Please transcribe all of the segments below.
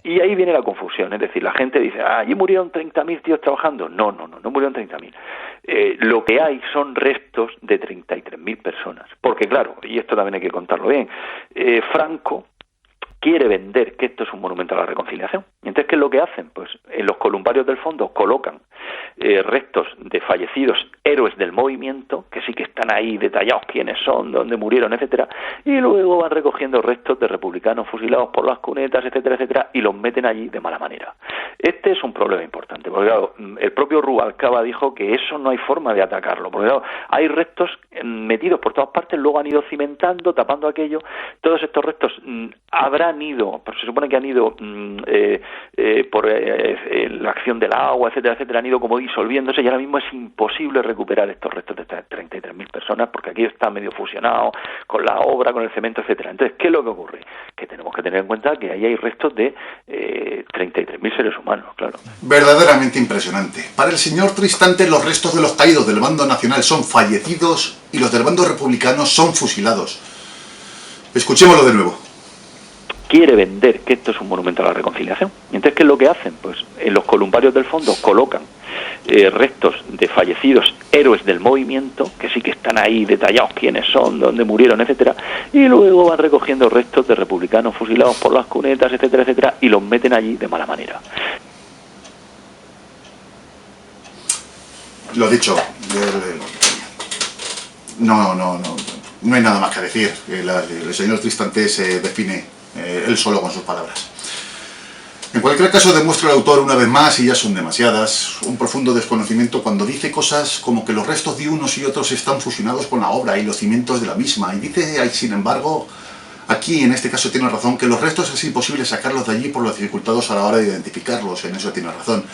Y ahí viene la confusión, es decir, la gente dice, allí murieron 30.000 tíos trabajando. No murieron 30.000. Lo que hay son restos de 33.000 personas. Porque claro, y esto también hay que contarlo bien, Franco quiere vender que esto es un monumento a la reconciliación. Y entonces, ¿qué es lo que hacen? Pues en los columbarios del fondo colocan restos de fallecidos héroes del movimiento, que sí que están ahí detallados quiénes son, dónde murieron, etcétera, y luego van recogiendo restos de republicanos fusilados por las cunetas, etcétera, etcétera, y los meten allí de mala manera. Este es un problema importante, porque claro, el propio Rubalcaba dijo que eso no hay forma de atacarlo, porque claro, hay restos metidos por todas partes, luego han ido cimentando, tapando aquello. Todos estos restos habrán ido, pero se supone que han ido por la acción del agua, etcétera, etcétera, han ido como disolviéndose, y ahora mismo es imposible recuperar estos restos de estas 33.000 personas, porque aquello está medio fusionado con la obra, con el cemento, etcétera. Entonces, ¿qué es lo que ocurre? Que tenemos que tener en cuenta que ahí hay restos de 33.000 seres humanos, claro. Verdaderamente impresionante. Para el señor Tristante, los restos de los caídos del bando nacional son fallecidos y los del bando republicano son fusilados. Escuchémoslo de nuevo. Quiere vender que esto es un monumento a la reconciliación. Y entonces, ¿qué es lo que hacen? Pues en los columbarios del fondo colocan restos de fallecidos héroes del movimiento, que sí que están ahí detallados quiénes son, dónde murieron, etcétera, y luego van recogiendo restos de republicanos fusilados por las cunetas, etcétera, etcétera, y los meten allí de mala manera. Lo dicho, no hay nada más que decir. El señor Tristante se define él solo con sus palabras. En cualquier caso, demuestra el autor una vez más, y ya son demasiadas, un profundo desconocimiento cuando dice cosas como que los restos de unos y otros están fusionados con la obra y los cimientos de la misma, y dice, sin embargo, aquí en este caso tiene razón, que los restos es imposible sacarlos de allí por las dificultades a la hora de identificarlos. En eso tiene razón.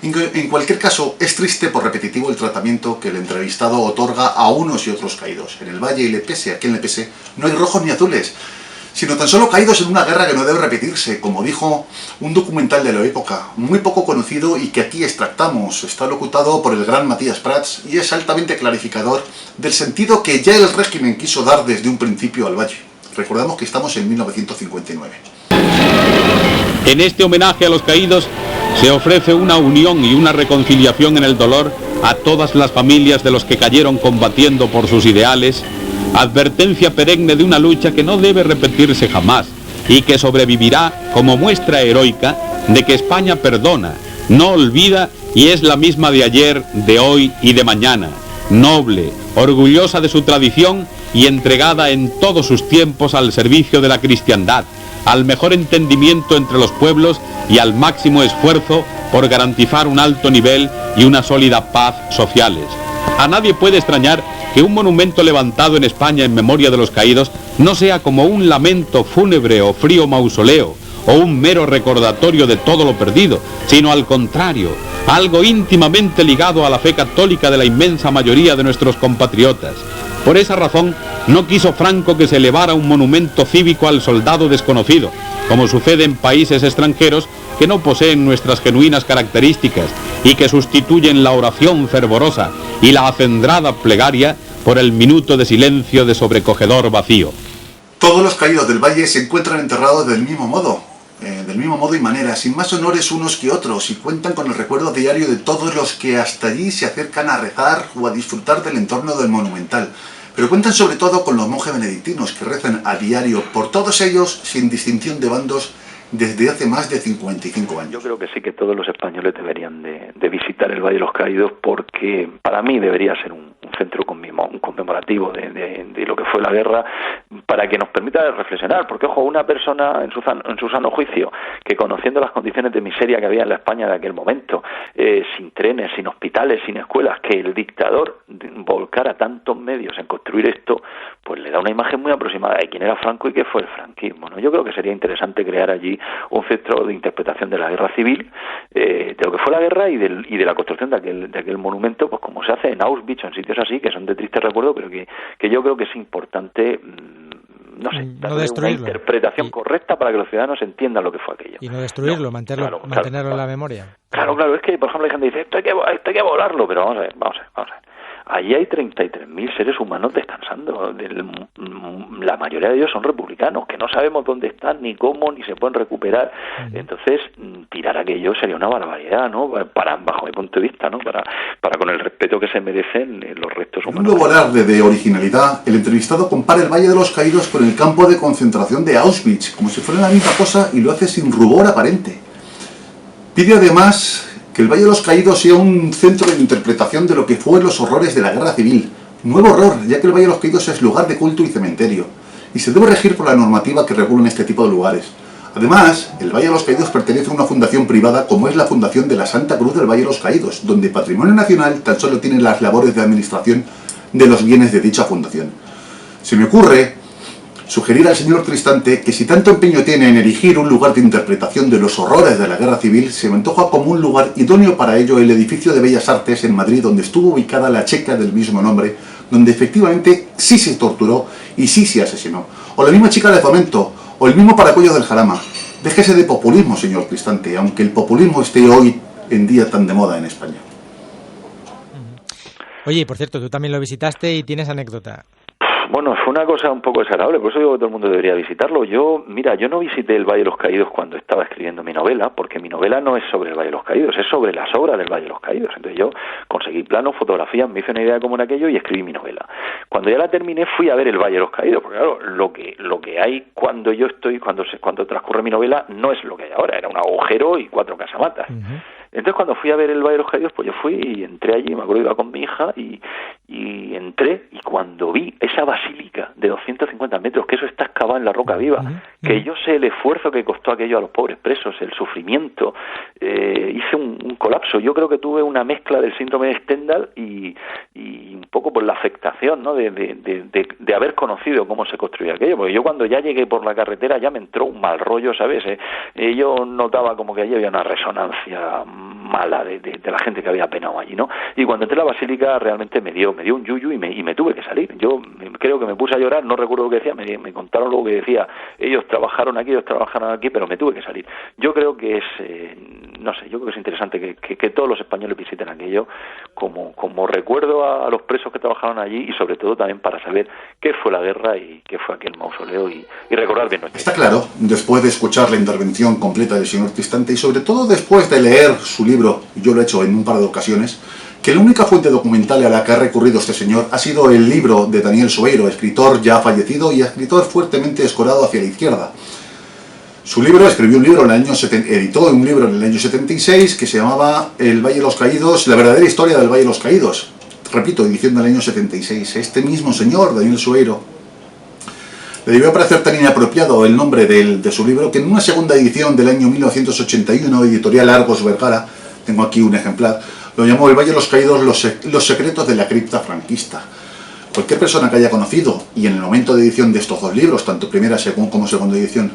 En cualquier caso, es triste por repetitivo el tratamiento que el entrevistado otorga a unos y otros caídos. En el Valle y Lepese, aquí en Lepese, no hay rojos ni azules, sino tan solo caídos en una guerra que no debe repetirse, como dijo un documental de la época, muy poco conocido y que aquí extractamos. Está locutado por el gran Matías Prats y es altamente clarificador del sentido que ya el régimen quiso dar desde un principio al Valle. Recordamos que estamos en 1959. En este homenaje a los caídos se ofrece una unión y una reconciliación en el dolor a todas las familias de los que cayeron combatiendo por sus ideales, advertencia perenne de una lucha que no debe repetirse jamás y que sobrevivirá como muestra heroica de que España perdona, no olvida y es la misma de ayer, de hoy y de mañana, noble, orgullosa de su tradición y entregada en todos sus tiempos al servicio de la cristiandad, al mejor entendimiento entre los pueblos y al máximo esfuerzo por garantizar un alto nivel y una sólida paz sociales. A nadie puede extrañar que un monumento levantado en España en memoria de los caídos no sea como un lamento fúnebre o frío mausoleo, o un mero recordatorio de todo lo perdido, sino al contrario, algo íntimamente ligado a la fe católica de la inmensa mayoría de nuestros compatriotas. Por esa razón, no quiso Franco que se elevara un monumento cívico al soldado desconocido, como sucede en países extranjeros que no poseen nuestras genuinas características y que sustituyen la oración fervorosa y la acendrada plegaria por el minuto de silencio de sobrecogedor vacío. Todos los caídos del Valle se encuentran enterrados del mismo modo y manera, sin más honores unos que otros, y cuentan con el recuerdo diario de todos los que hasta allí se acercan a rezar o a disfrutar del entorno del monumental. Pero cuentan sobre todo con los monjes benedictinos que rezan a diario por todos ellos sin distinción de bandos desde hace más de 55 años. Yo creo que sí, que todos los españoles deberían de visitar el Valle de los Caídos, porque para mí debería ser un centro conmemorativo de lo que fue la guerra, para que nos permita reflexionar, porque ojo, una persona en su sano juicio, que conociendo las condiciones de miseria que había en la España de aquel momento, sin trenes, sin hospitales, sin escuelas, que el dictador volcara tantos medios en construir esto, pues le da una imagen muy aproximada de quién era Franco y qué fue el franquismo, ¿no? Yo creo que sería interesante crear allí un centro de interpretación de la guerra civil, de lo que fue la guerra y de la construcción de aquel monumento, pues como se hace en Auschwitz o en sitios así, que son de triste recuerdo, pero que yo creo que es importante, darle una interpretación correcta para que los ciudadanos entiendan lo que fue aquello. Y no destruirlo, mantenerlo en la memoria. Claro, es que, por ejemplo, hay gente que dice, esto hay que volarlo, pero vamos a ver. allí hay 33.000 seres humanos descansando. La mayoría de ellos son republicanos, que no sabemos dónde están, ni cómo, ni se pueden recuperar. Entonces, tirar aquello sería una barbaridad, ¿no? Bajo mi punto de vista, ¿no? Para con el respeto que se merecen los restos humanos. En un nuevo alarde de originalidad, el entrevistado compara el Valle de los Caídos con el campo de concentración de Auschwitz, como si fuera la misma cosa, y lo hace sin rubor aparente. Pide además que el Valle de los Caídos sea un centro de interpretación de lo que fue los horrores de la Guerra Civil. Nuevo horror, ya que el Valle de los Caídos es lugar de culto y cementerio, y se debe regir por la normativa que regula este tipo de lugares. Además, el Valle de los Caídos pertenece a una fundación privada como es la Fundación de la Santa Cruz del Valle de los Caídos, donde Patrimonio Nacional tan solo tiene las labores de administración de los bienes de dicha fundación. Se me ocurre sugerir al señor Cristante que si tanto empeño tiene en erigir un lugar de interpretación de los horrores de la Guerra Civil, se me antoja como un lugar idóneo para ello el edificio de Bellas Artes en Madrid, donde estuvo ubicada la checa del mismo nombre, donde efectivamente sí se torturó y sí se asesinó. O la misma chica de Fomento, o el mismo Paracuellos del Jarama. Déjese de populismo, señor Cristante, aunque el populismo esté hoy en día tan de moda en España. Oye, por cierto, tú también lo visitaste y tienes anécdota. Bueno, fue una cosa un poco desagradable, por eso digo que todo el mundo debería visitarlo. Yo no visité el Valle de los Caídos cuando estaba escribiendo mi novela, porque mi novela no es sobre el Valle de los Caídos, es sobre las obras del Valle de los Caídos. Entonces yo conseguí planos, fotografías, me hice una idea de cómo era aquello y escribí mi novela. Cuando ya la terminé fui a ver el Valle de los Caídos, porque claro, lo que hay cuando yo estoy, cuando transcurre mi novela, no es lo que hay ahora, era un agujero y 4 casamatas. Entonces cuando fui a ver el Valle de los Caídos, pues yo fui y entré allí, me acuerdo, iba con mi hija y entré, y cuando vi esa basílica de 250 metros, que eso está excavado en la roca viva, que yo sé el esfuerzo que costó aquello a los pobres presos, el sufrimiento, hice un colapso. Yo creo que tuve una mezcla del síndrome de Stendhal y un poco por la afectación, ¿no? de haber conocido cómo se construía aquello, porque yo cuando ya llegué por la carretera ya me entró un mal rollo, ¿sabes? Yo notaba como que allí había una resonancia mala de la gente que había penado allí, ¿no? Y cuando entré a la basílica realmente me dio un yuyu y me tuve que salir. Yo creo que me puse a llorar, no recuerdo lo que decía, me contaron lo que decía, ellos trabajaron aquí, pero me tuve que salir. Yo creo que es, no sé, yo creo que es interesante que todos los españoles visiten aquello como recuerdo a los presos que trabajaron allí y sobre todo también para saber qué fue la guerra y qué fue aquel mausoleo y recordar bien nuestra historia. Está claro, después de escuchar la intervención completa del señor Cristante y sobre todo después de leer su libro, y yo lo he hecho en un par de ocasiones, que la única fuente documental a la que ha recurrido este señor ha sido el libro de Daniel Sueiro, escritor ya fallecido y escritor fuertemente escorado hacia la izquierda. Su libro, editó un libro en el año 76 que se llamaba El Valle de los Caídos, la verdadera historia del Valle de los Caídos. Repito, edición del año 76. Este mismo señor, Daniel Sueiro, le debió parecer tan inapropiado el nombre de su libro que en una segunda edición del año 1981, editorial Argos Vergara, tengo aquí un ejemplar, lo llamó El Valle de los Caídos, los secretos de la cripta franquista. Cualquier persona que haya conocido, y en el momento de edición de estos dos libros, tanto primera como segunda edición,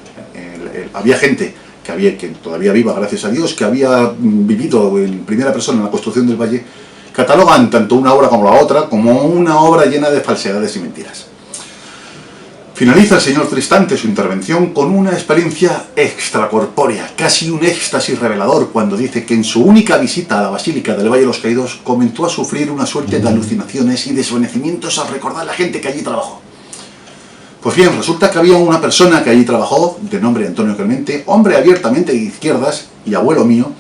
había gente que todavía viva, gracias a Dios, que había vivido en primera persona en la construcción del valle, catalogan tanto una obra como la otra como una obra llena de falsedades y mentiras. Finaliza el señor Cristante su intervención con una experiencia extracorpórea, casi un éxtasis revelador, cuando dice que en su única visita a la Basílica del Valle de los Caídos comenzó a sufrir una suerte de alucinaciones y desvanecimientos al recordar la gente que allí trabajó. Pues bien, resulta que había una persona que allí trabajó, de nombre Antonio Clemente, hombre abiertamente de izquierdas y abuelo mío.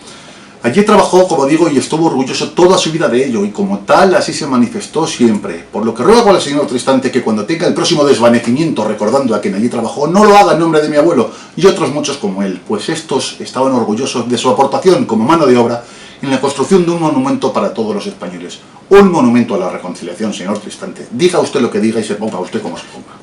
Allí trabajó, como digo, y estuvo orgulloso toda su vida de ello, y como tal así se manifestó siempre. Por lo que ruego al señor Cristante que cuando tenga el próximo desvanecimiento recordando a quien allí trabajó, no lo haga en nombre de mi abuelo y otros muchos como él, pues estos estaban orgullosos de su aportación como mano de obra en la construcción de un monumento para todos los españoles. Un monumento a la reconciliación, señor Cristante. Diga usted lo que diga y se ponga usted como se ponga.